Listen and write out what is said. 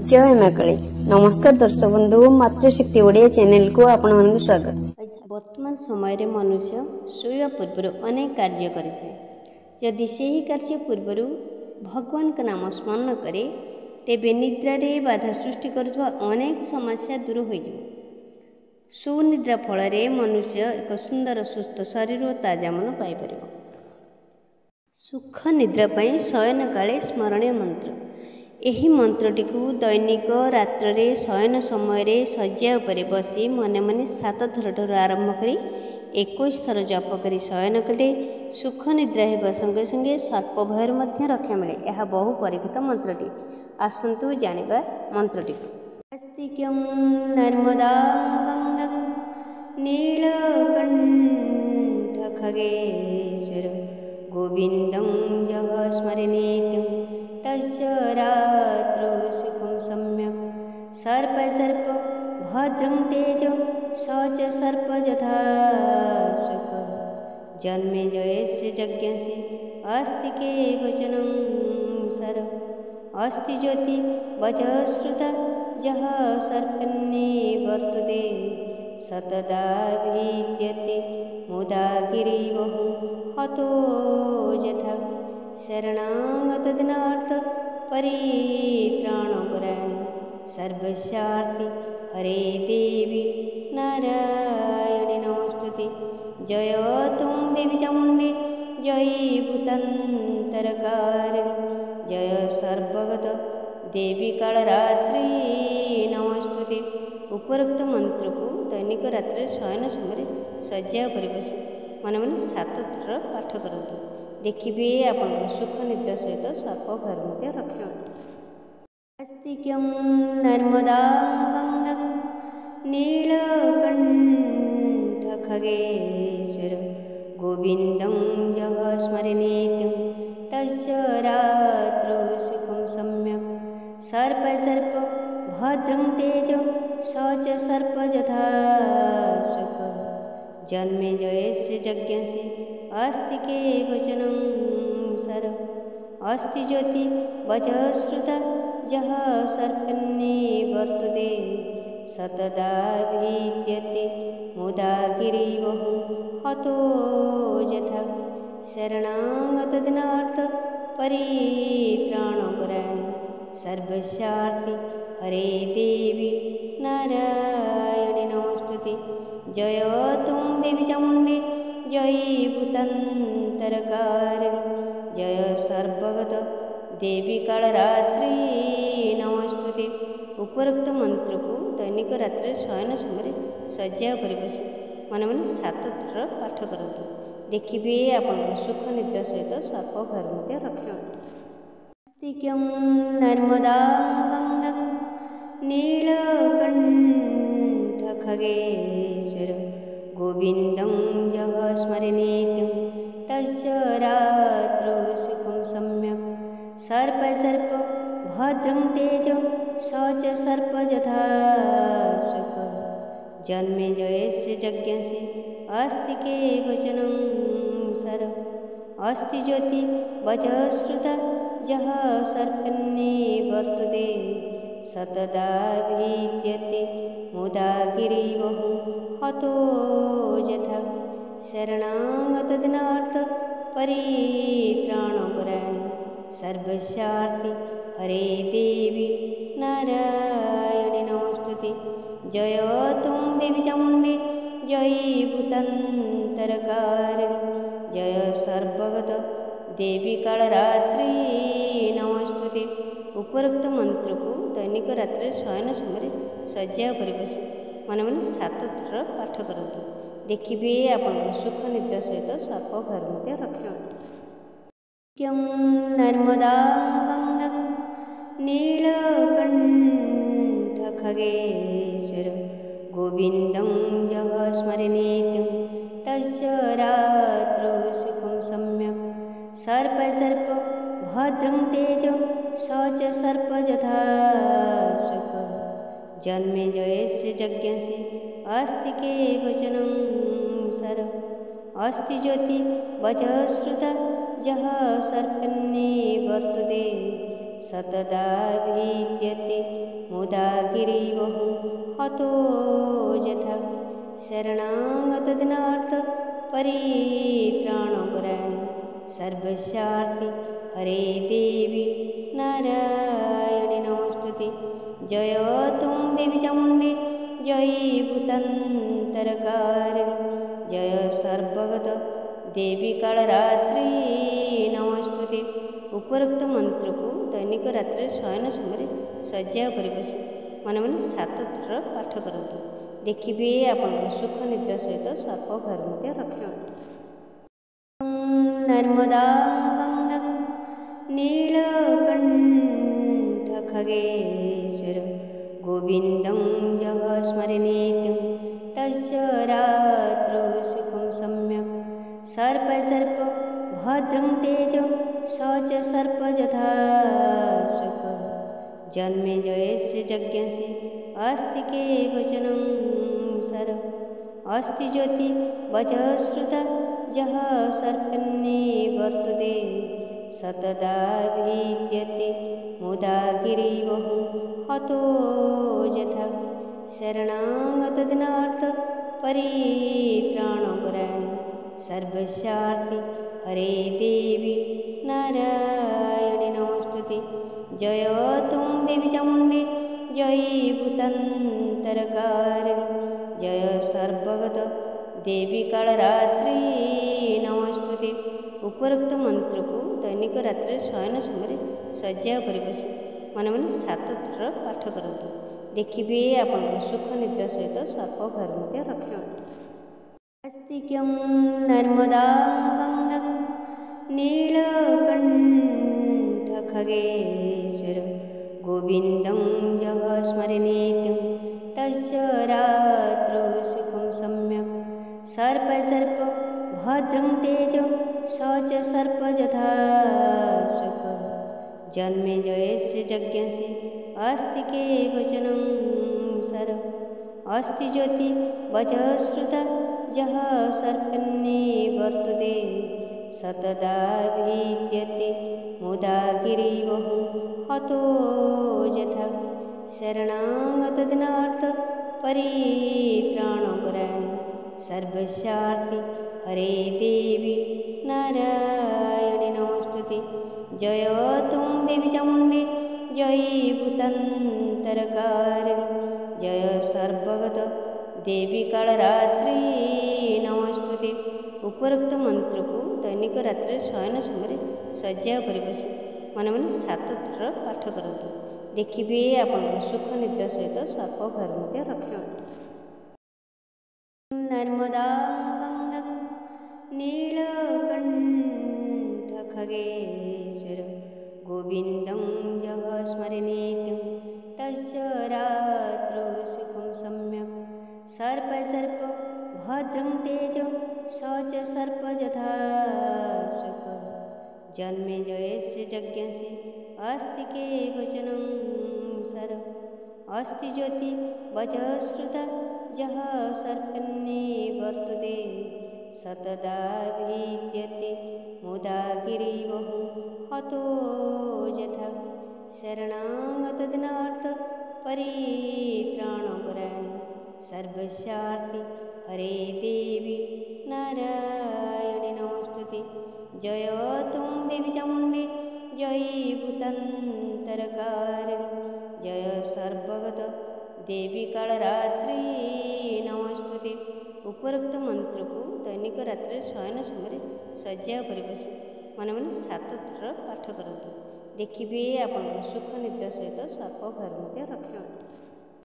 जय मां काली। नमस्कार दर्शक बंधु, मातृशक्ति ओडिया चैनल को आपण मानक स्वागत। वर्तमान समय मनुष्य शोया पूर्व अनेक कार्य करिଥାଏ। यदि ସେହି कार्य पूर्व भगवान का नाम स्मरण करे तेबे निद्रा बाधा सृष्टि करुवा अनेक समस्या दूर हो। सुनिद्रा फल मनुष्य एक सुंदर सुस्थ शरीर और ताजा मन पाइपर। सुख निद्रा पाई शयन काले स्मरणीय मंत्र। यही मंत्रटी को दैनिक रात्रे शयन समय शज्या उपरे बसी मने मने 7 थर ठार आरंभ करी 21 थर जप करी शयन कले सुख निद्रा हेबा संगे संगे सर्प भयर मध्य रक्षा मिले। यह बहु परीक्षित मंत्रटी। आसंतु जानिबा मंत्रटी। अस्तिक्यं नर्मदा गंगा नीलकंठ खगेश्वर गोविंदं जः स्मरेन्नित्यं तस्य रात्रौ सुखं सम्यक्। सर्प सर्प भद्रं तेजो स च सर्प यथा सुख। जन्मे जयस्य यज्ञस्य अस्ति केवचनं सर। अस्ति ज्योति वचः श्रुता जः सर्पन्निवर्तते सतदा भिद्यते मुदा गिरिवहु हतो यथा। शरणागत दिनार्थ परित्राणपरायणे सर्वस्यार्ति हरे देवी नारायणी नमोस्तुते। जय तुं देवी चामुण्डे जय भूतान्तरकारिणी जय सर्वगत देवी कालरात्रि नमोस्तुते। उपरोक्त मंत्र को दैनिक रात्रि शयन समय शज्या पर बसी मन मन 7 थर पाठ करतु। देखिए आपण सुख निद्रा सहित सर्प भयर मध्य रक्षा। अस्तिक्यं नर्मदा गंगा नीलकंठ खगेश्वर गोविंदं जः स्मरेन्नित्यं तस्य रात्रौ सुखं सम्यक्। सर्प सर्प भद्रं तेजो स च सर्प यथा सुख। जन्मे जयस्य यज्ञस्य अस्ति केवचनं सर। अस्ति ज्योति वचः श्रुता जः सर्पन्निवर्तते सतदा भिद्यते मुदा गिरिवहु हतो यथा। शरणागत दिनार्थ परित्राणपरायणे सर्वस्यार्ति हरे देवी नारायणी नमोस्तुते। जय तुं देवी चामुण्डे जय भूतान्तरकारिणी जय सर्वगत देवी कालरात्रि नमोस्तुते। उपरोक्त मंत्र को दैनिक रात्रि शयन समय शज्या पर बसी मन मन 7 थर पाठ करतु। देखिए आपण सुख निद्रा सहित सर्प भयर मध्य रक्षा। अस्तिक्यं नर्मदा गंगा नीलकंठ खगेश्वर गोविंदं जः स्मरेन्नित्यं तस्य रात्रौ सुखं सम्यक्। सर्प सर्प भद्रं तेजो स च सर्प यथा सुख। जन्मे जयस्य यज्ञस्य अस्ति केवचनं सर। अस्ति ज्योति वचः श्रुता जः सर्पन्निवर्तते सतदा भिद्यते मुदा गिरिवहु हतो यथा। शरणागत दिनार्थ परित्राणपरायणे सर्वस्यार्ति हरे देवी नारायणी नमोस्तुते। जय तुं देवी चामुण्डे जय भूतान्तरकारिणी जय सर्वगत देवी कालरात्रि नमोस्तुते। उपरोक्त मंत्र को दैनिक रात्रि शयन समय शज्या पर बसी मन मन 7 थर पाठ करतु। देखिए आपण सुख निद्रा सहित सर्प भयर मध्य रक्षा। क्यं नर्मदा गंगा नीलकंठ खगेश्वर गोविंदं जः स्मरेन्नित्यं तस्य रात्रौ सुखं सम्यक्। सर्प सर्प भद्रं तेजो स च सर्प यथा सुख। जन्मे जयस्य यज्ञस्य अस्ति केवचनं सर। अस्ति ज्योति वचः श्रुता जः सर्पन्निवर्तते सतदा भिद्यते मुदा गिरिवहु हतो यथा शरणागत दीनार्थ परित्राणपरायणे सर्वस्यार्थे हरे देवी नारायणि नमोस्तुते। जय तुं देवी चामुण्डे जय भूतान्तरकारिणि जय सर्वगत देवी कालरात्रि नमोस्तुते। उपरोक्त मंत्र को दैनिक रात्रि शयन समय शज्या उपरि बसी मन मन 7 थर पाठ करतु। देखिए आपण सुख निद्रा सहित सर्प भयर मध्य रक्षा। नर्मदा गंगा नीलकंठ खगेश्वर गोविंदं जः स्मरेन्नित्यं तस्य रात्रौ सुखं सम्यक्। सर्प सर्प भद्रं तेज स च सर्प यथा सुख। जन्मे जयस्य यज्ञस्य अस्ति केवचनं सर। अस्ति ज्योति वचः श्रुता जः सर्पन्ने वर्तते सतदा भिद्यते मुदा गिरिवहु हतो यथा शरणागत दीनार्थ परित्राणपरायणे सर्वस्यार्थे हरे देवी नारायणि नमोस्तुते। जय तुं देवी चामुण्डे जय भूतान्तरकारिणि जय सर्वगत देवी कालरात्रि नमोस्तुते। उपरोक्त मंत्र को दैनिक रात्रि शयन समय शज्या उपरि बसी मन मन 7 थर पाठ करतु। देखिए आपण सुख निद्रा सहित सर्प भयर मध्य रक्षा। अस्तिक्यं नर्मदा गंगा नीलकंठ खगेश्वर गोविंदं जः स्मरेन्नित्यं तस्य रात्रौ सुखं सम्यक्। सर्प सर्प भद्रं तेज स च सर्प यथा सुख। जन्मे जयस्य यज्ञस्य अस्ति केवचनं सर। अस्ति ज्योति वचः श्रुता जः सर्पन्ने वर्तते सतदा भिद्यते मुदा गिरिवहु हतो यथा शरणागत दीनार्थ परित्राणपरायणे सर्वस्यार्थे हरे देवी नारायणि नमोस्तुते। जय तुं देवी चामुण्डे जय भूतान्तरकारिणि जय सर्वगत देवी कालरात्रि नमोस्तुते। उपरोक्त मंत्र को दैनिक रात्रि शयन समय शज्या उपरि बसी मन मन 7 थर पाठ करतु। देखिए आपण सुख निद्रा सहित सर्प भयर मध्य रक्षा। नर्मदा गंगा नीलकंठ खगेश्वर गोविंदं जः स्मरेन्नित्यं तस्य रात्रौ सुखं सम्यक्। सर्प सर्प भद्रं तेज स च सर्प यथा सुख। जन्मे जयस्य यज्ञस्य अस्ति केवचनं सर। अस्ति ज्योति वचः श्रुता जः सर्पन्ने वर्तते सतदा भिद्यते मुदा गिरिवहु हतो यथा शरणागत दीनार्थ परित्राणपरायणे सर्वस्यार्थे हरे देवी नारायणि नमोस्तुते। जय तुं देवी चामुण्डे जय भूतान्तरकारिणि जय सर्वगत देवी कालरात्रि नमोस्तुते। उपरोक्त मंत्र को दैनिक रात्रि शयन समय शज्या उपरि बसी मन मन 7 थर पाठ करतु। देखिए आपण सुख निद्रा सहित सर्प भयर मध्य रक्षा।